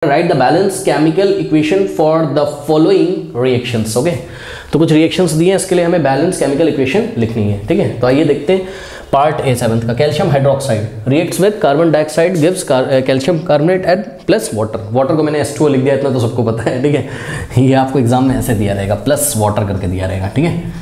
Right the balance chemical equation for the following reactions. Okay, तो कुछ reactions दिए हैं, इसके लिए हमें बैलेंस केमिकल इक्वेशन लिखनी है। ठीक है, तो आइए देखते हैं पार्ट ए 7th का। Calcium hydroxide reacts with carbon dioxide gives calcium carbonate at plus water. Water को मैंने H2O लिख दिया, इतना तो सबको पता है। ठीक है, ये आपको एग्जाम में ऐसे दिया रहेगा, प्लस वाटर करके दिया रहेगा। ठीक है,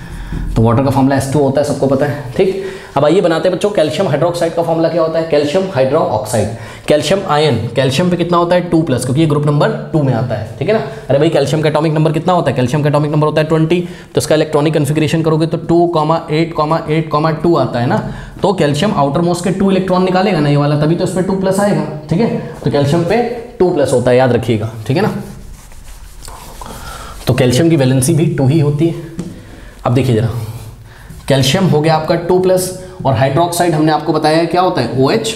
तो वाटर का फॉर्मूला H2O होता है, सबको पता है। ठीक, अब आइए बनाते हैं बच्चों। कैल्शियम हाइड्रोक्साइड का फॉर्मूला क्या होता है? Calcium hydroxide. Calcium ion, calcium पे कितना होता है 2+, क्योंकि ये ग्रुप नंबर 2 में आता है। ठीक है ना। अरे भाई कैल्शियम का एटॉमिक नंबर कितना होता है? कैल्शियम का एटॉमिक नंबर होता है 20, तो इसका इलेक्ट्रॉनिक कन्फिग्रेशन करोगे तो 2,8,8,2 आता है ना। तो कैल्शियम आउटर मोस्ट के 2 इलेक्ट्रॉन निकालेगा ना ये वाला, तभी तो इस पर 2+ आएगा। ठीक है, तो कैल्शियम पे 2+ होता है, याद रखिएगा। ठीक है ना, तो कैल्शियम की वैलेंसी भी 2 ही होती है। अब देखिए जरा, कैल्शियम हो गया आपका 2+, और हाइड्रोक्साइड हमने आपको बताया क्या होता है OH-,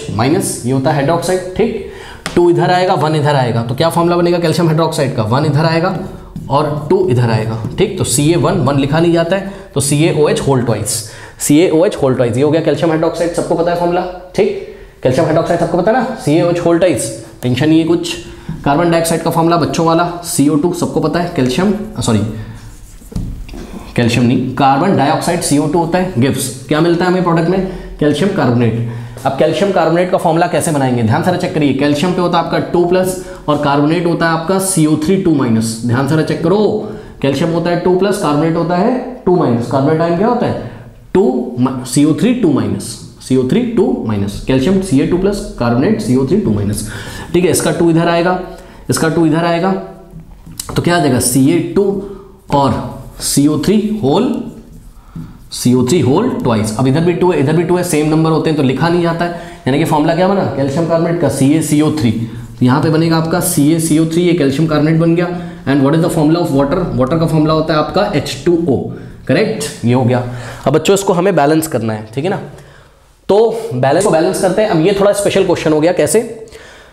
ये होता है हाइड्रोक्साइड। ठीक, 2 इधर आएगा, 1 इधर आएगा, तो क्या फॉर्मूला बनेगा कैल्शियम हाइड्रोक्साइड का? 1 इधर आएगा और 2 इधर आएगा। ठीक, तो Ca1 लिखा नहीं जाता है, तो CaOH whole twice, CaOH whole twice, ये हो गया कैल्शियम हाइड्रोक्साइड। सबको पता है फॉर्मूला। ठीक, कैल्शियम हाइड्रोक्साइड सबको पता है ना, CaOH होल ट्वाइस, टेंशन नहीं है कुछ। कार्बन डाइऑक्साइड का फॉर्मूला बच्चों वाला CO2 सबको पता है, कैल्शियम नहीं, कार्बन डाइऑक्साइड CO2 होता है, गिव्स क्या मिलता है हमें प्रोडक्ट में? Calcium carbonate. अब कैल्शियम कार्बोनेट का फॉर्मूला कैसे बनाएंगे? ध्यान से चेक करिए, कैल्शियम पे होता है आपका 2+ और कार्बोनेट होता है आपका CO3 2-। ध्यान से चेक करो, कैल्शियम होता है 2+, कार्बोनेट होता है 2-। कार्बोनेट आयन क्या होता है? CO3 2-, calcium Ca2+, carbonate CO3 2-। ठीक है, इसका 2 इधर आएगा, इसका 2 इधर आएगा, तो क्या आ जाएगा Ca2 और CO3 होल ट्वाइस। अब इधर भी 2 है, इधर भी 2 है, सेम नंबर होते हैं तो लिखा नहीं जाता है। यानी कि फॉर्मूला क्या बना कैल्शियम कार्बोनेट का? CaCO3, तो यहाँ पे बनेगा आपका CaCO3, ये कैल्शियम कार्बोनेट बन गया। And what is the formula of water? Water का फॉर्मूला होता है आपका H2O। करेक्ट, ये हो गया। अब बच्चों इसको हमें बैलेंस करना है। ठीक है ना, तो बैलेंस करते हैं। अब ये थोड़ा स्पेशल क्वेश्चन हो गया, कैसे?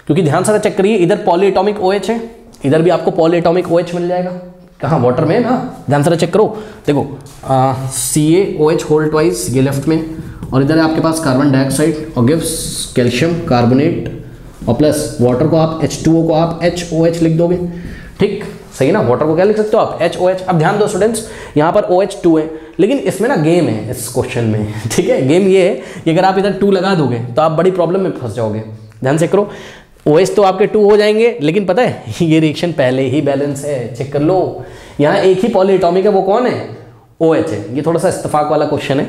क्योंकि ध्यान से चेक करिए, इधर पॉलीएटॉमिक OH है, इधर भी आपको पॉलीएटॉमिक OH मिल जाएगा। कहाँ? वाटर में ना, ध्यान से चेक करो। देखो CaOH होल ट्वाइस, ये लेफ्ट में, और इधर है आपके पास कार्बन डाइऑक्साइड और गिव्स कैल्शियम कार्बोनेट, और प्लस वाटर को आप H2O को आप HOH लिख दोगे। ठीक, सही ना। वाटर को क्या लिख सकते हो आप? HOH। अब ध्यान दो स्टूडेंट्स, यहाँ पर OH2 है, लेकिन इसमें ना गेम है इस क्वेश्चन में। ठीक है, गेम ये है कि अगर आप इधर 2 लगा दोगे तो आप बड़ी प्रॉब्लम में फंस जाओगे। ध्यान से करो, OH तो आपके 2 हो जाएंगे, लेकिन पता है ये रिएक्शन पहले ही बैलेंस है, चेक कर लो। यहाँ एक ही पॉलीएटॉमिक है, वो कौन है? OH है। ये थोड़ा सा इत्तेफाक वाला क्वेश्चन है।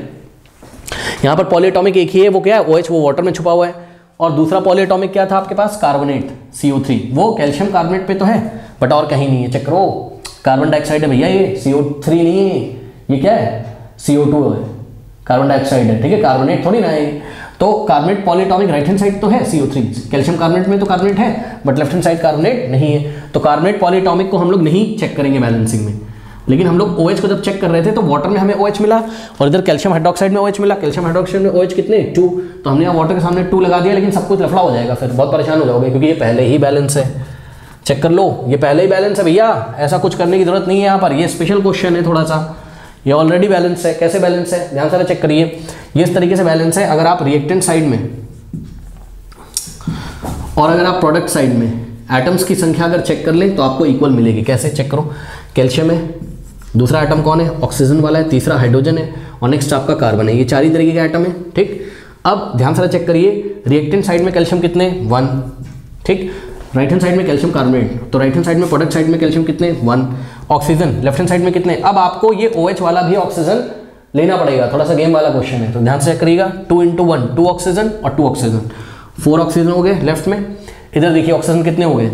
यहाँ पर पॉलीएटॉमिक एक ही है, वो क्या है? OH, वो वाटर में छुपा हुआ है। और दूसरा पॉलीएटॉमिक क्या था आपके पास? कार्बोनेट CO3, वो कैल्शियम कार्बोनेट पे तो है, बट और कहीं नहीं है। चेक करो, कार्बन डाइऑक्साइड है भैया, ये CO3 नहीं है, ये क्या है? CO2 है, कार्बन डाइऑक्साइड है। ठीक है, कार्बोनेट थोड़ी ना है। तो carbonate polyatomic right hand side तो है CO3, कैल्शियम कार्बोनेट में तो कार्बोनेट है, but left hand side carbonate नहीं है। तो कार्बोनेट पॉलीएटॉमिक को हम लोग नहीं चेक करेंगे बैलेंसिंग में, लेकिन हम लोग OH को जब चेक कर रहे थे तो वाटर में हमें OH मिला, और इधर कैल्शियम हाइड्रोक्साइड में OH मिला। कैल्शियम हाइड्रोक्साइड में OH कितने? 2, तो हमने यहाँ वाटर के सामने 2 लगा दिया, लेकिन सब कुछ लफड़ा हो जाएगा, फिर बहुत परेशान हो जाओगे, क्योंकि ये पहले ही बैलेंस है। चेक कर लो, ये पहले ही बैलेंस है भैया, ऐसा कुछ करने की जरूरत नहीं है यहाँ पर। ये स्पेशल क्वेश्चन है थोड़ा सा, ये ऑलरेडी बैलेंस है। कैसे बैलेंस है? ध्यान से चेक करिए, ये इस तरीके से बैलेंस है। अगर आप रिएक्टेंट साइड में और अगर आप प्रोडक्ट साइड में एटम्स की संख्या अगर चेक कर लें तो आपको इक्वल मिलेगी। कैसे? चेक करो, कैल्शियम है, दूसरा एटम कौन है? ऑक्सीजन वाला है, तीसरा हाइड्रोजन है, और नेक्स्ट आपका कार्बन है। ये 4 ही तरीके का एटम है। ठीक, अब ध्यान से चेक करिए, रिएक्टेंट साइड में कैल्शियम कितने? 1। ठीक, राइट हैंड साइड में कैल्शियम कार्बोनेट, तो राइट हैंड साइड में प्रोडक्ट साइड में कैल्शियम कितने? 1। ऑक्सीजन लेफ्ट हैंड साइड में कितने? अब आपको ये OH वाला भी ऑक्सीजन लेना पड़ेगा, थोड़ा सा गेम वाला क्वेश्चन है, तो ध्यान से चेक करिएगा। 2 × 1, 2 ऑक्सीजन और 2 ऑक्सीजन, 4 ऑक्सीजन हो गए लेफ्ट में। इधर देखिए ऑक्सीजन कितने हो गए?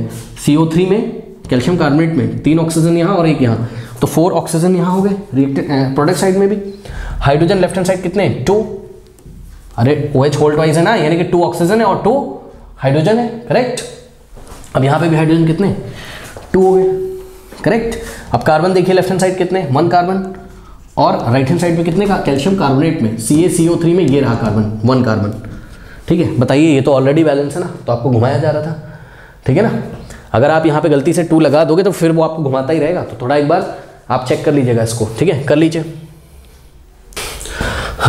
CO3 में, कैल्शियम कार्बोनेट में 3 ऑक्सीजन यहाँ और 1 यहाँ, तो 4 ऑक्सीजन यहाँ हो गए। रिएक्टेंट प्रोडक्ट साइड में भी हाइड्रोजन लेफ्ट हैंड साइड कितने? 2। अरे OH होल ट्वाइस है ना, यानी कि 2 ऑक्सीजन है और 2 हाइड्रोजन है। करेक्ट, अब यहाँ पे भी हाइड्रोजन कितने? 2 हो गए। करेक्ट, अब कार्बन देखिए लेफ्ट हैंड साइड कितने? 1 कार्बन, और राइट हैंड साइड में कितने का? कैल्शियम कार्बोनेट में CaCO3 में ये रहा कार्बन, 1 कार्बन। ठीक है, बताइए, ये तो ऑलरेडी बैलेंस है ना, तो आपको घुमाया जा रहा था। ठीक है ना, अगर आप यहाँ पे गलती से 2 लगा दोगे तो फिर वो आपको घुमाता ही रहेगा, तो थोड़ा एक बार आप चेक कर लीजिएगा इसको। ठीक है, कर लीजिए।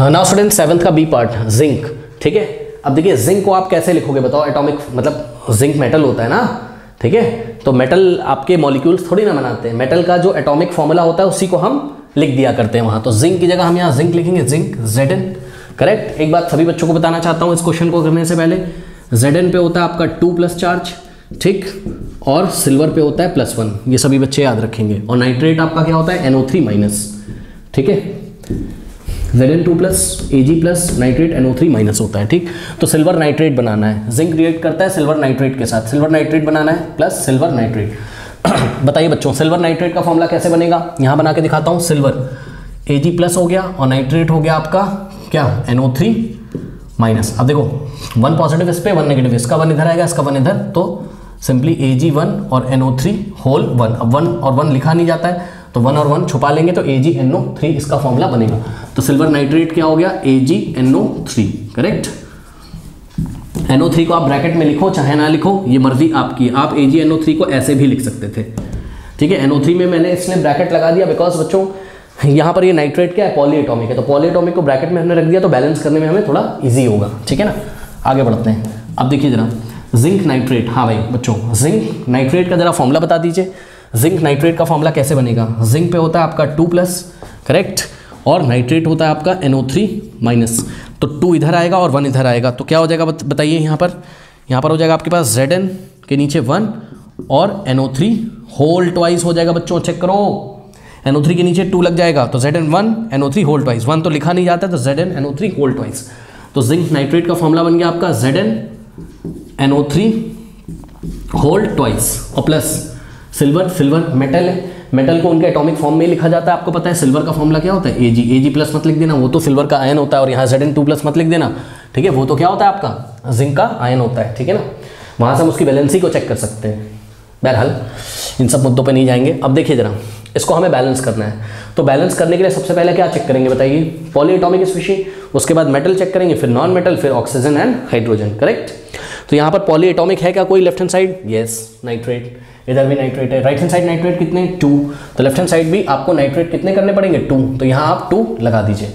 नाउ स्टूडेंट 7th का बी पार्ट, जिंक। ठीक है, अब देखिए जिंक को आप कैसे लिखोगे बताओ? एटॉमिक मतलब जिंक मेटल होता है ना, ठीक है। तो मेटल आपके मॉलिक्यूल्स थोड़ी ना बनाते हैं, मेटल का जो एटॉमिक फॉर्मूला होता है उसी को हम लिख दिया करते हैं वहाँ। तो जिंक की जगह हम यहाँ जिंक लिखेंगे, जिंक Zn, करेक्ट। एक बात सभी बच्चों को बताना चाहता हूँ इस क्वेश्चन को करने से पहले, Zn पे होता है आपका 2+ चार्ज, ठीक, और सिल्वर पे होता है +1, ये सभी बच्चे याद रखेंगे। और नाइट्रेट आपका क्या होता है NO3-, ठीक है, Zn2+, Ag+, नाइट्रेट NO3- होता है, ठीक। तो सिल्वर नाइट्रेट बनाना है, जिंक रिएक्ट करता है सिल्वर नाइट्रेट के साथ, सिल्वर नाइट्रेट बनाना है प्लस सिल्वर नाइट्रेट। बताइए बच्चों सिल्वर नाइट्रेट का फॉर्मूला कैसे बनेगा, यहाँ बना के दिखाता हूँ। सिल्वर Ag+ हो गया और नाइट्रेट हो गया आपका क्या NO3-। अब देखो 1 पॉजिटिव इस पे 1 नेगेटिव, इसका 1 इधर आएगा, इसका 1 इधर, तो सिंपली Ag1 और NO3 अब 1 और 1 लिखा नहीं जाता है तो 1 और 1 छुपा लेंगे तो AgNO3 इसका फॉर्मूला बनेगा। तो सिल्वर नाइट्रेट क्या हो गया AgNO3, करेक्ट। NO3 को आप ब्रैकेट में लिखो चाहे ना लिखो, ये मर्जी आपकी, आप AgNO3 को ऐसे भी लिख सकते थे, ठीक है। NO3 में मैंने इसलिए ब्रैकेट लगा दिया बिकॉज बच्चों यहाँ पर ये नाइट्रेट क्या है, पॉलीएटॉमिक है, तो पॉलीएटॉमिक को ब्रैकेट में हमने रख दिया तो बैलेंस करने में हमें थोड़ा ईजी होगा, ठीक है ना। आगे बढ़ते हैं, अब देखिए जरा जिंक नाइट्रेट, हाँ भाई बच्चों जिंक नाइट्रेट का जरा फॉर्मूला बता दीजिए। जिंक नाइट्रेट का फॉर्मूला कैसे बनेगा, जिंक पे होता है आपका 2+, करेक्ट, और नाइट्रेट होता है आपका NO3-, तो 2 इधर आएगा और 1 इधर आएगा, तो क्या हो जाएगा बताइए। यहाँ पर हो जाएगा आपके पास Zn के नीचे 1 और NO3 होल ट्वाइस हो जाएगा बच्चों, चेक करो। NO3 के नीचे 2 लग जाएगा तो Zn1 NO3 होल ट्वाइस, 1 तो लिखा नहीं जाता तो Zn NO3 होल ट्वाइस। तो जिंक नाइट्रेट का फॉर्मूला बन गया आपका Zn NO3 होल ट्वाइस और प्लस सिल्वर मेटल है, मेटल को उनके एटॉमिक फॉर्म में लिखा जाता है, आपको पता है। सिल्वर का फॉर्मूला क्या होता है Ag+ मत लिख देना, वो तो सिल्वर का आयन होता है, और यहाँ Zn2+ मत लिख देना, ठीक है, वो तो क्या होता है आपका जिंक का आयन होता है, ठीक है ना। वहाँ से हम उसकी वैलेंसी को चेक कर सकते हैं। बहरहाल इन सब मुद्दों पे नहीं जाएंगे। अब देखिए जरा इसको हमें बैलेंस करना है, तो बैलेंस करने के लिए सबसे पहले क्या चेक करेंगे बताइए, पॉलीएटॉमिक स्पीशीज, उसके बाद मेटल चेक करेंगे, फिर नॉन मेटल, फिर ऑक्सीजन एंड हाइड्रोजन, करेक्ट। तो यहाँ पर पॉलीएटॉमिक है क्या कोई left hand side, yes nitrate, इधर भी नाइट्रेट है। राइट हैंड साइड नाइट्रेट कितने 2, तो लेफ्ट हैंड साइड भी आपको नाइट्रेट कितने करने पड़ेंगे 2, तो यहाँ आप 2 लगा दीजिए,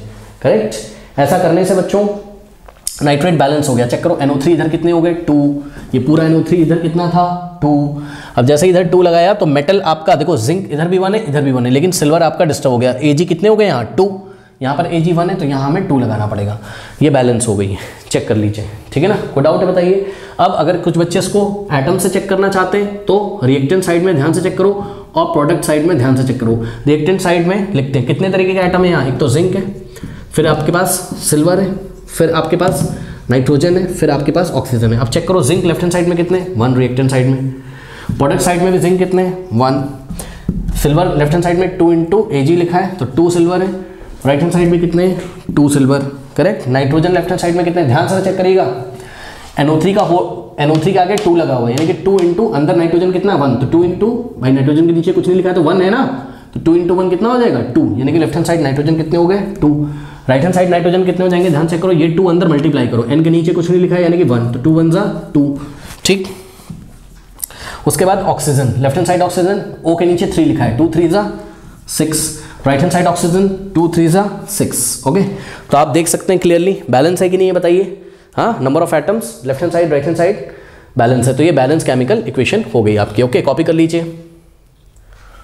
करेक्ट। ऐसा करने से बच्चों नाइट्रेट बैलेंस हो गया, चेक करो NO3 इधर कितने हो गए 2, ये पूरा NO3 इधर कितना था 2। अब जैसे इधर 2 लगाया तो मेटल आपका देखो जिंक इधर भी 1 है इधर भी 1 है, लेकिन सिल्वर आपका डिस्टर्ब हो गया। Ag कितने हो गए यहाँ 2, यहाँ पर Ag1 है तो यहाँ हमें 2 लगाना पड़ेगा, ये बैलेंस हो गई है, चेक कर लीजिए, ठीक है ना। कोई डाउट है बताइए। अब अगर कुछ बच्चे इसको एटम से चेक करना चाहते हैं तो रिएक्टेंट साइड में ध्यान से चेक करो और प्रोडक्ट साइड में ध्यान से चेक करो। रिएक्टेंट साइड में लिखते हैं कितने तरीके के एटम है यहाँ, एक तो जिंक है, फिर आपके पास सिल्वर है, फिर आपके पास नाइट्रोजन है, फिर आपके पास ऑक्सीजन है। अब चेक करो जिंक लेफ्ट हैंड साइड में कितने 1, रिएक्टेंट साइड में, प्रोडक्ट साइड में भी जिंक कितने 1, सिल्वर लेफ्ट हैंड साइड में 2 × Ag लिखा है तो 2 सिल्वर है, राइट हैंड साइड में कितने 2 silver, correct. Nitrogen left hand side में कितने, ध्यान से चेक करिएगा, NO3 के आगे 2 लगा हुआ है, यानी कि 2 × अंदर नाइट्रोजन कितना 1, तो 2 × भाई नाइट्रोजन के नीचे कुछ नहीं लिखा है तो 1 है ना, तो 2 × 1 कितना हो जाएगा 2, यानी कि लेफ्ट हैंड साइड नाइट्रोजन कितने हो गए 2, राइट हैंड साइड नाइट्रोजन कितने हो जाएंगे, ध्यान चेक करो, ये 2 अंदर मल्टीप्लाई करो, n के नीचे कुछ नहीं लिखा है यानी कि 1, तो 2 × 1 = 2, ठीक। उसके बाद oxygen left hand side oxygen O के नीचे 3 लिखा है, 2 × 3 = 6, right hand side oxygen 2 × 3 = 6, okay. तो आप देख सकते हैं क्लियरली बैलेंस है कि नहीं है बताइए, हाँ। Number of atoms left hand side right hand side balance है, तो ये बैलेंस केमिकल इक्वेशन हो गई आपकी, ओके। कॉपी कर लीजिए।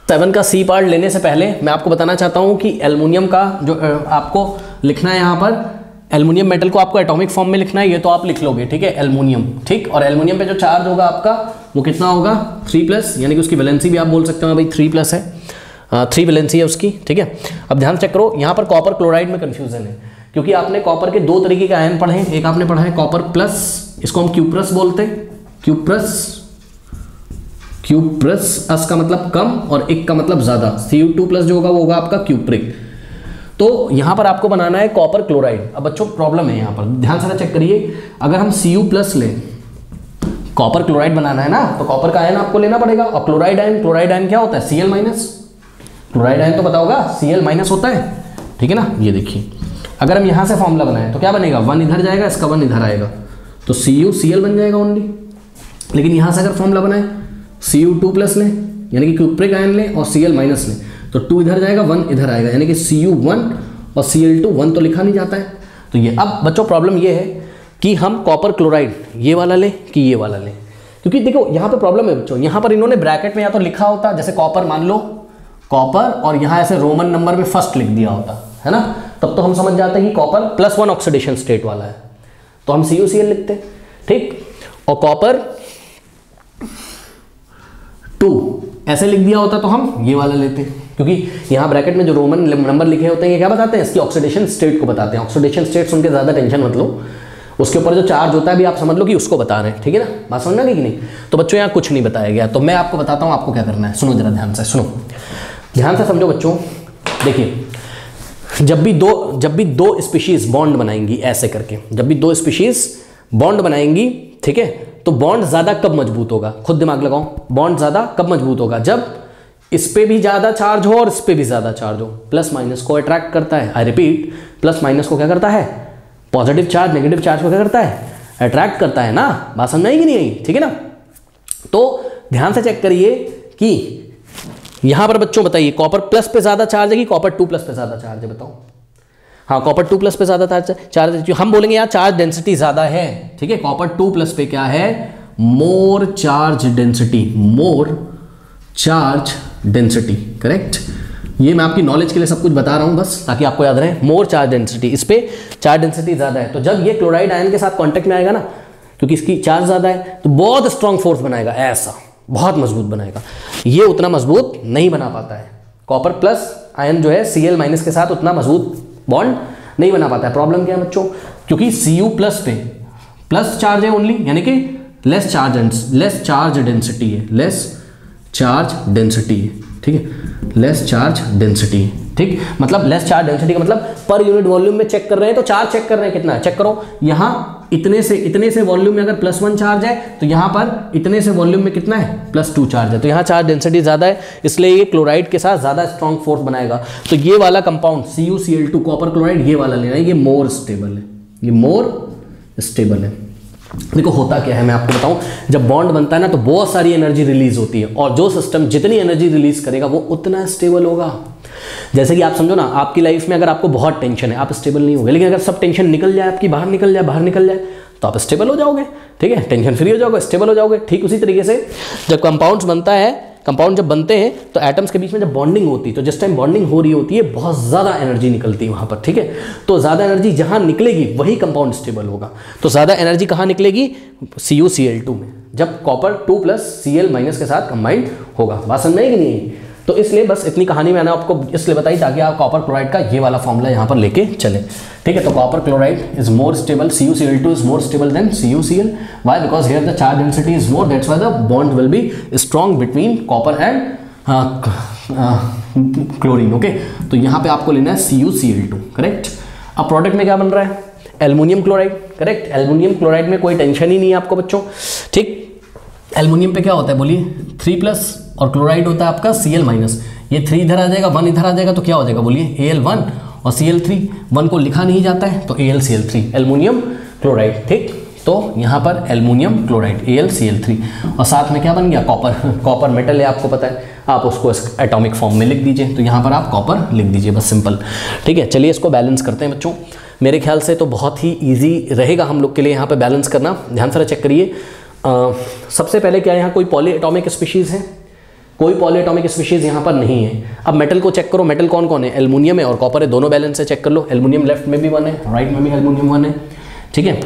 7 का C पार्ट लेने से पहले मैं आपको बताना चाहता हूँ कि एल्युमिनियम का जो आपको लिखना है यहाँ पर, एल्युमिनियम मेटल को आपको एटॉमिक फॉर्म में लिखना है, ये तो आप लिख लोगे, ठीक है, एल्युमिनियम, ठीक। और एल्युमिनियम पे जो चार्ज होगा आपका वो कितना होगा 3+, यानी कि उसकी वैलेंसी भी आप बोल सकते हो भाई 3+ है, 3 वैलेंसी है उसकी, ठीक है। अब ध्यान चेक करो, यहाँ पर कॉपर क्लोराइड में कंफ्यूजन है, क्योंकि आपने कॉपर के 2 तरीके के आयन पढ़े हैं, एक आपने पढ़ा है कॉपर प्लस, इसको हम क्यूप्रस बोलते हैं, क्यूप्रस अस का मतलब कम और एक का मतलब ज्यादा, Cu2+ जो होगा वो होगा आपका क्यूप्रिक। तो यहां पर आपको बनाना है कॉपर क्लोराइड। अब बच्चों प्रॉब्लम है यहां पर, ध्यान से चेक करिए, अगर हम Cu+ लें, कॉपर क्लोराइड बनाना है ना, तो कॉपर का आयन आपको लेना पड़ेगा, और क्लोराइड आयन क्या होता है Cl-, क्लोराइड आयन तो पता होगा Cl- होता है, ठीक है ना। ये देखिए अगर हम यहां से फॉर्मूला बनाएं तो क्या बनेगा, 1 इधर जाएगा, इसका 1 इधर आएगा, तो CuCl बन जाएगा ओनली। लेकिन यहां से अगर फॉर्मूला बनाएं Cu2+ लें, यानी कि क्यूप्रिक आयन लें, और Cl- लें, तो 2 इधर जाएगा 1 इधर आएगा, यानी कि Cu1 और Cl2 1 तो लिखा नहीं जाता है। तो ये अब बच्चों प्रॉब्लम ये है कि हम कॉपर क्लोराइड ये वाला लें कि ये वाला लें, क्योंकि देखो यहाँ पे प्रॉब्लम है बच्चों, यहाँ पर इन्होंने ब्रैकेट में या तो लिखा होता जैसे कॉपर, मान लो कॉपर, और यहाँ ऐसे रोमन नंबर में फर्स्ट लिख दिया होता है ना, तब तो हम समझ जाते हैं कि कॉपर +1 ऑक्सीडेशन स्टेट वाला है, तो हम CuCl लिखते, ठीक। और कॉपर 2 ऐसे लिख दिया होता तो हम ये वाला लेते, क्योंकि यहाँ ब्रैकेट में जो रोमन नंबर लिखे होते हैं ये क्या बताते हैं, इसकी ऑक्सीडेशन स्टेट को बताते हैं। ऑक्सीडेशन स्टेट सुन के ज़्यादा टेंशन मत लो, उसके ऊपर जो चार्ज होता है भी आप समझ लो कि उसको बता रहे हैं, ठीक है ना, बात समझना कि नहीं। तो बच्चों यहाँ कुछ नहीं बताया गया, तो मैं आपको बताता हूँ आपको क्या करना है। सुनो जरा ध्यान से, सुनो ध्यान से समझो बच्चों। देखिए जब भी दो स्पीशीज बॉन्ड बनाएंगी ऐसे करके, जब भी 2 स्पीशीज बॉन्ड बनाएंगी, ठीक है, तो बॉन्ड ज़्यादा कब मजबूत होगा, खुद दिमाग लगाओ। बॉन्ड ज़्यादा कब मजबूत होगा, जब इस पे भी ज़्यादा चार्ज हो और इस पे भी ज़्यादा चार्ज हो। प्लस माइनस को अट्रैक्ट करता है, आई रिपीट, प्लस माइनस को क्या करता है, पॉजिटिव चार्ज नेगेटिव चार्ज को क्या करता है, अट्रैक्ट करता है ना, बात समझ आई कि नहीं आई, ठीक है ना। तो ध्यान से चेक करिए कि यहां पर बच्चों बताइए कॉपर प्लस पे ज्यादा चार्ज है कि कॉपर 2 प्लस पे ज्यादा चार्ज है, बताओ। हाँ कॉपर 2 प्लस पे ज्यादा चार्ज है, हम बोलेंगे यार चार्ज डेंसिटी ज्यादा है, ठीक है, कॉपर 2 प्लस पे क्या है, मोर चार्ज डेंसिटी, मोर चार्ज डेंसिटी, करेक्ट। ये मैं आपकी नॉलेज के लिए सब कुछ बता रहा हूं बस ताकि आपको याद रहे, मोर चार्ज डेंसिटी, इस पे चार्ज डेंसिटी ज्यादा है। तो जब ये क्लोराइड आयन के साथ कांटेक्ट में आएगा ना, क्योंकि इसकी चार्ज ज्यादा है, तो बहुत स्ट्रॉन्ग फोर्स बनाएगा, ऐसा बहुत मजबूत बनाएगा। ये उतना मजबूत नहीं बना पाता है, कॉपर प्लस आयन जो है Cl माइनस के साथ उतना मजबूत बॉन्ड नहीं बना पाता है। प्रॉब्लम क्या है बच्चों, क्योंकि Cu प्लस पे प्लस चार्ज है ओनली, यानी कि लेस चार्ज डेंसिटी है, लेस चार्ज डेंसिटी है, ठीक है, लेस चार्ज डेंसिटी, ठीक। मतलब लेस चार्ज डेंसिटी का मतलब पर यूनिट वॉल्यूम में चेक कर रहे हैं, तो चार्ज चेक कर रहे हैं कितना है, चेक करो। यहाँ इतने से वॉल्यूम में अगर +1 चार्ज है, तो यहाँ पर इतने से वॉल्यूम में कितना है, +2 चार्ज है, तो यहाँ चार्ज डेंसिटी ज़्यादा है, इसलिए ये क्लोराइड के साथ ज़्यादा स्ट्रॉन्ग फोर्स बनाएगा। तो ये वाला कंपाउंड CuCl2 कॉपर क्लोराइड, ये वाला लेना है, ये मोर स्टेबल है, ये मोर स्टेबल है। देखो होता क्या है मैं आपको बताऊं, जब बॉन्ड बनता है ना तो बहुत सारी एनर्जी रिलीज होती है, और जो सिस्टम जितनी एनर्जी रिलीज करेगा वो उतना स्टेबल होगा। जैसे कि आप समझो ना, आपकी लाइफ में अगर आपको बहुत टेंशन है, आप स्टेबल नहीं होगे, लेकिन अगर सब टेंशन निकल जाए आपकी, बाहर निकल जाए तो आप स्टेबल हो जाओगे, ठीक है, टेंशन फ्री हो जाओगे, स्टेबल हो जाओगे। ठीक उसी तरीके से जब कंपाउंड जब बनते हैं तो एटम्स के बीच में जब बॉन्डिंग होती है, तो जिस टाइम बॉन्डिंग हो रही होती है बहुत ज़्यादा एनर्जी निकलती है वहाँ पर, ठीक है। तो ज़्यादा एनर्जी जहाँ निकलेगी वही कंपाउंड स्टेबल होगा। तो ज़्यादा एनर्जी कहाँ निकलेगी, CuCl2 में, जब कॉपर 2 प्लस Cl माइनस के साथ कंबाइंड होगा। बात समझ में आई कि नहीं? तो इसलिए बस इतनी कहानी मैंने आपको इसलिए बताई ताकि आप कॉपर क्लोराइड का ये वाला फॉर्मूला यहाँ पर लेके चले, ठीक है। तो copper chloride is more stable, CuCl2 is more stable then CuCl। Why? Because here the charge density is more, that's why the bond will be strong between copper and chlorine, okay. तो यहाँ पे आपको लेना है CuCl2, correct. अब product में क्या बन रहा है, aluminium chloride, correct. Aluminium chloride में कोई टेंशन ही नहीं है आपको बच्चों, ठीक। एल्युमिनियम पे क्या होता है बोलिए, 3+ और क्लोराइड होता है आपका Cl-। ये 3 इधर आ जाएगा, 1 इधर आ जाएगा, तो क्या हो जाएगा बोलिए, Al1 और Cl3। 1 को लिखा नहीं जाता है तो AlCl3, एल्युमिनियम क्लोराइड, ठीक। तो यहाँ पर एल्युमिनियम क्लोराइड AlCl3, और साथ में क्या बन गया, कॉपर मेटल है आपको पता है, आप उसको एटॉमिक फॉर्म में लिख दीजिए, तो यहाँ पर आप कॉपर लिख दीजिए, बस सिंपल, ठीक है। चलिए इसको बैलेंस करते हैं बच्चों। मेरे ख्याल से तो बहुत ही ईजी रहेगा हम लोग के लिए यहाँ पर बैलेंस करना। ध्यान से चेक करिए, सबसे पहले क्या यहाँ कोई पॉली एटॉमिक स्पीशीज़ है, कोई पॉली एटॉमिक स्पीशीज़ यहाँ पर नहीं है। अब मेटल को चेक करो, मेटल कौन कौन है, एल्युमिनियम है और कॉपर है, दोनों बैलेंस से चेक कर लो। एल्युमिनियम लेफ्ट में भी 1 है, राइट में भी एल्युमिनियम 1 है, ठीक है।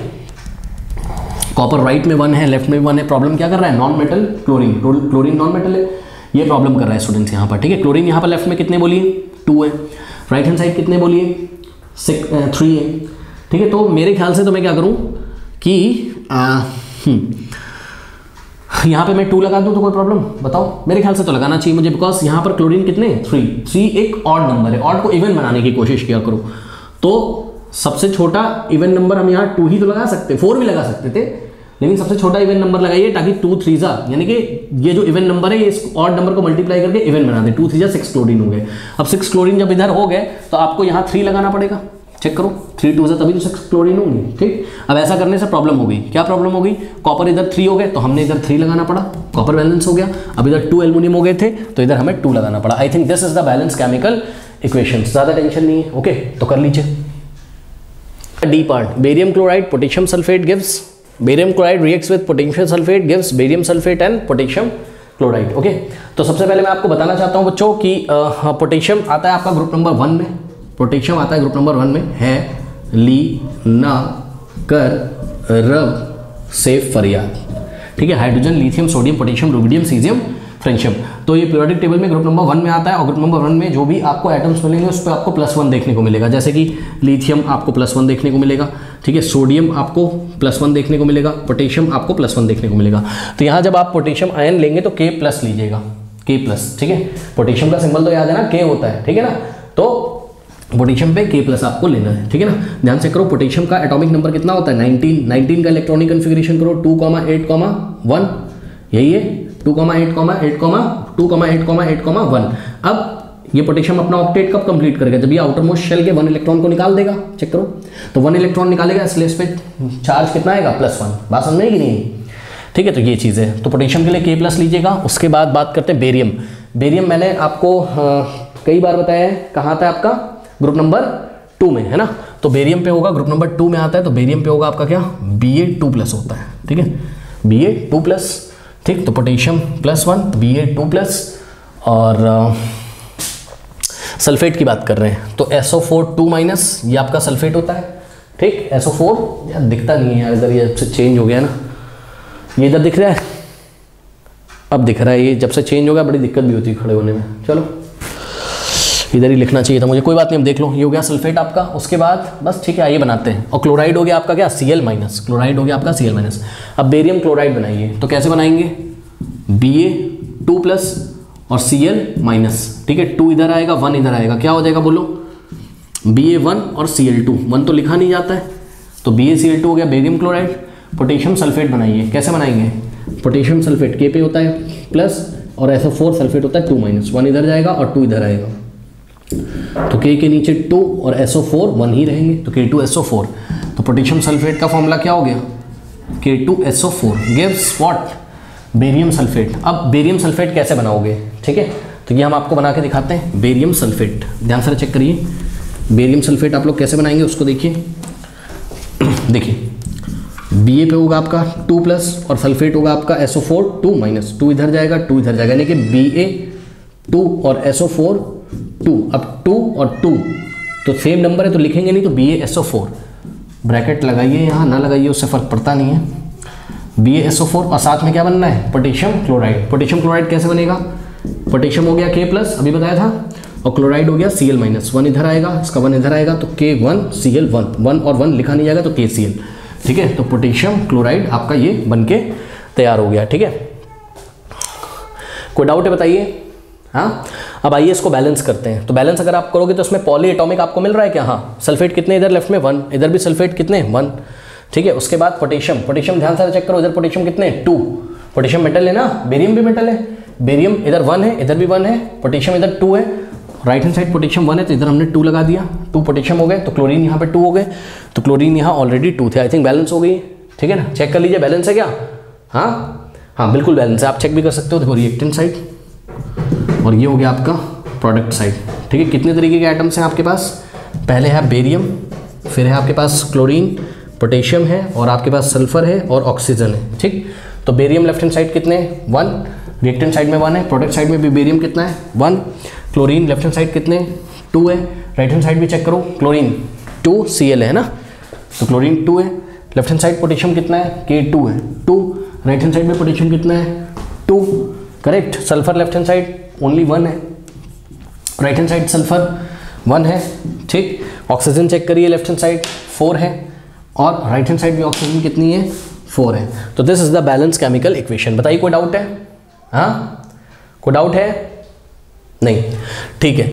कॉपर राइट में 1 है, लेफ्ट में भी 1 है। प्रॉब्लम क्या कर रहा है, non metal chlorine, chlorine non metal है, ये प्रॉब्लम कर रहा है स्टूडेंट्स यहाँ पर, ठीक है। क्लोरीन यहाँ पर लेफ्ट में कितने बोलिए, 2 है, राइट हैंड साइड कितने बोलिए, 3 है, ठीक है। तो मेरे ख्याल से तो मैं क्या करूँ कि यहाँ पे मैं 2 लगा दूँ तो कोई प्रॉब्लम बताओ, मेरे ख्याल से तो लगाना चाहिए मुझे, बिकॉज यहाँ पर क्लोरीन कितने, 3 एक ऑड नंबर है, ऑड को इवन बनाने की कोशिश किया करो। तो सबसे छोटा इवन नंबर हम यहाँ 2 ही तो लगा सकते, 4 भी लगा सकते थे, लेकिन सबसे छोटा इवन नंबर लगाइए ताकि 2 3 यानी कि ये जो इवन नंबर है ये इस ऑड नंबर को मल्टीप्लाई करके इवन बना दे। 2 3 6 क्लोरीन हो गए। अब 6 क्लोरीन जब इधर हो गए तो आपको यहाँ 3 लगाना पड़ेगा, चेक करो, 3 2 तभी तो 6 क्लोरीन होंगे, ठीक। अब ऐसा करने से प्रॉब्लम हो गई, क्या प्रॉब्लम हो गई, कॉपर इधर 3 हो गए तो हमने इधर 3 लगाना पड़ा, कॉपर बैलेंस हो गया। अब इधर 2 एल्युमिनियम हो गए थे तो इधर हमें 2 लगाना पड़ा। I think this is the balance chemical equation, ज़्यादा टेंशन नहीं है, ओके। तो कर लीजिए D part, barium chloride potassium sulphate gives barium chloride reacts with potassium sulphate gives barium sulphate and potassium chloride. Okay, तो सबसे पहले मैं आपको बताना चाहता हूँ बच्चों कि पोटेशियम आता है आपका ग्रुप नंबर 1 में, पोटेशियम आता है ग्रुप नंबर 1 में, है ली ना कर रब सेफ फरियाद, ठीक है। Hydrogen, lithium, sodium, potassium, rubidium, caesium, francium, तो ये पीरियोडिक टेबल में ग्रुप नंबर 1 में आता है। और ग्रुप नंबर 1 में जो भी आपको एटम्स मिलेंगे उस पर आपको +1 देखने को मिलेगा, जैसे कि लिथियम आपको +1 देखने को मिलेगा, ठीक है, सोडियम आपको +1 देखने को मिलेगा, पोटेशियम आपको +1 देखने को मिलेगा। तो यहाँ जब आप पोटेशियम आयन लेंगे तो K+ लीजिएगा, K+, ठीक है। पोटेशियम का सिंबल तो याद है ना, K होता है, ठीक है ना। तो पोटेशियम पे K+ आपको लेना है, ठीक है ना। ध्यान से करो, पोटेशियम का एटॉमिक नंबर कितना होता है 19 का इलेक्ट्रॉनिक कन्फिग्रेशन करो 2,8,1, यही है 2,8,1। अब ये पोटेशियम अपना ऑक्टेट कब कंप्लीट करेगा, जब ये आउटर मोस्ट शेल के 1 इलेक्ट्रॉन को निकाल देगा। चेक करो, तो 1 इलेक्ट्रॉन निकालेगा, इसलिए इस पे चार्ज कितना आएगा +1। बात समझ में कि नहीं, ठीक है। तो ये चीज़ है, तो पोटेशियम के लिए K+ लीजिएगा। उसके बाद बात करते हैं बेरियम। बेरियम मैंने आपको कई बार बताया है, कहाँ था आपका ग्रुप नंबर 2 में, है ना। तो बेरियम पे होगा, ग्रुप नंबर 2 में आता है, तो बेरियम पे होगा आपका क्या Ba2+ होता है, ठीक है, Ba2+, ठीक। तो पोटेशियम +1, Ba2+, और सल्फेट की बात कर रहे हैं तो SO4 2- ये आपका सल्फेट होता है, ठीक। SO4 यार दिखता नहीं है यार, इधर ये से चेंज हो गया ना, ये इधर दिख रहा है, अब दिख रहा है, ये जब से चेंज हो गया बड़ी दिक्कत भी होती है खड़े होने में। चलो इधर ही लिखना चाहिए था मुझे, कोई बात नहीं, अब देख लो, ये हो गया सल्फेट आपका। उसके बाद बस ठीक है, आइए बनाते हैं। और क्लोराइड हो गया आपका क्या Cl-, क्लोराइड हो गया आपका Cl-। अब बेरियम क्लोराइड बनाइए, तो कैसे बनाएंगे, Ba2+ और Cl-, ठीक है। 2 इधर आएगा, 1 इधर आएगा, क्या हो जाएगा बोलो, Ba1 और Cl2, 1 तो लिखा नहीं जाता है, तो BaCl2 हो गया बेरियम क्लोराइड। पोटेशियम सल्फेट बनाइए, कैसे बनाएंगे, पोटेशियम सल्फेट K पे होता है +, और SO4 सल्फेट होता है 2-, 1 इधर जाएगा और 2 इधर आएगा, तो K के नीचे 2 और SO4 1 ही रहेंगे, तो K2SO4। तो पोटेशियम सल्फेट का फॉर्मूला क्या हो गया, K2SO4 gives what, barium sulphate. अब बेरियम सल्फेट कैसे बनाओगे, ठीक है, तो ये हम आपको बना के दिखाते हैं। बेरियम सल्फेट ध्यान से चेक करिए, बेरियम सल्फेट आप लोग कैसे बनाएंगे उसको देखिए। देखिए Ba पे होगा आपका 2+ और सल्फेट होगा आपका SO4 2-, 2 इधर जाएगा 2 इधर जाएगा, यानी कि Ba2 और SO4 2। अब 2 और 2 तो सेम नंबर है तो लिखेंगे नहीं, तो BaSO4 ब्रैकेट लगाइए, यहाँ ना लगाइए उससे फ़र्क पड़ता नहीं है। BaSO4 और साथ में क्या बनना है, पोटेशियम क्लोराइड। पोटेशियम क्लोराइड कैसे बनेगा, पोटेशियम हो गया K+, अभी बताया था, और क्लोराइड हो गया Cl-, 1 इधर आएगा, इसका 1 इधर आएगा, तो K1Cl1, 1 और 1 लिखा नहीं जाएगा तो KCl, ठीक है। तो पोटेशियम क्लोराइड आपका ये बन के तैयार हो गया, ठीक है। कोई डाउट है बताइए, हाँ। अब आइए इसको बैलेंस करते हैं। तो बैलेंस अगर आप करोगे तो इसमें पॉली एटॉमिक आपको मिल रहा है क्या, हाँ। सल्फेट कितने इधर लेफ्ट में 1, इधर भी सल्फेट कितने 1, ठीक है। उसके बाद पोटेशियम, पोटेशियम ध्यान से चेक करो, इधर पोटेशियम कितने 2, पोटेशियम मेटल है ना, बेरियम भी मेटल है, बेरियम इधर 1 है, इधर भी 1 है, पोटेशियम इधर 2 है, राइट हैंड साइड पोटेशियम 1 है तो इधर हमने 2 लगा दिया, 2 पोटेशियम हो गए, तो क्लोरीन यहाँ पे 2 हो गए, तो क्लोरीन यहाँ ऑलरेडी 2 थे, आई थिंक बैलेंस हो गई, ठीक है ना। चेक कर लीजिए बैलेंस है क्या, हाँ बिल्कुल बैलेंस है, आप चेक भी कर सकते हो। देखो रिएक्टेंट साइड और ये हो गया आपका प्रोडक्ट साइड, ठीक है। कितने तरीके के आइटम्स हैं आपके पास, पहले है बेरियम, फिर है आपके पास क्लोरीन, पोटेशियम है, और आपके पास सल्फर है और ऑक्सीजन है, ठीक। तो बेरियम लेफ्ट हैंड साइड कितने 1, रिएक्टेंट साइड में 1 है, प्रोडक्ट साइड में भी बेरियम कितना है 1, क्लोरीन लेफ्ट हैंड साइड कितने 2 है, राइट हैंड साइड भी चेक करो, क्लोरीन 2 Cl है ना, तो क्लोरीन 2 है, लेफ्ट हैंड साइड पोटेशियम कितना है K2 है 2, राइट हैंड साइड में पोटेशियम कितना है 2, correct. Sulphur left hand side only 1 है, राइट हैंड साइड सल्फर 1 है, ठीक। ऑक्सीजन चेक करिए, लेफ्ट हैंड साइड 4 है, और राइट हैंड साइड भी ऑक्सीजन कितनी है 4 है। तो this is the balance chemical equation. बताइए कोई डाउट है, हाँ कोई डाउट है, नहीं, ठीक है।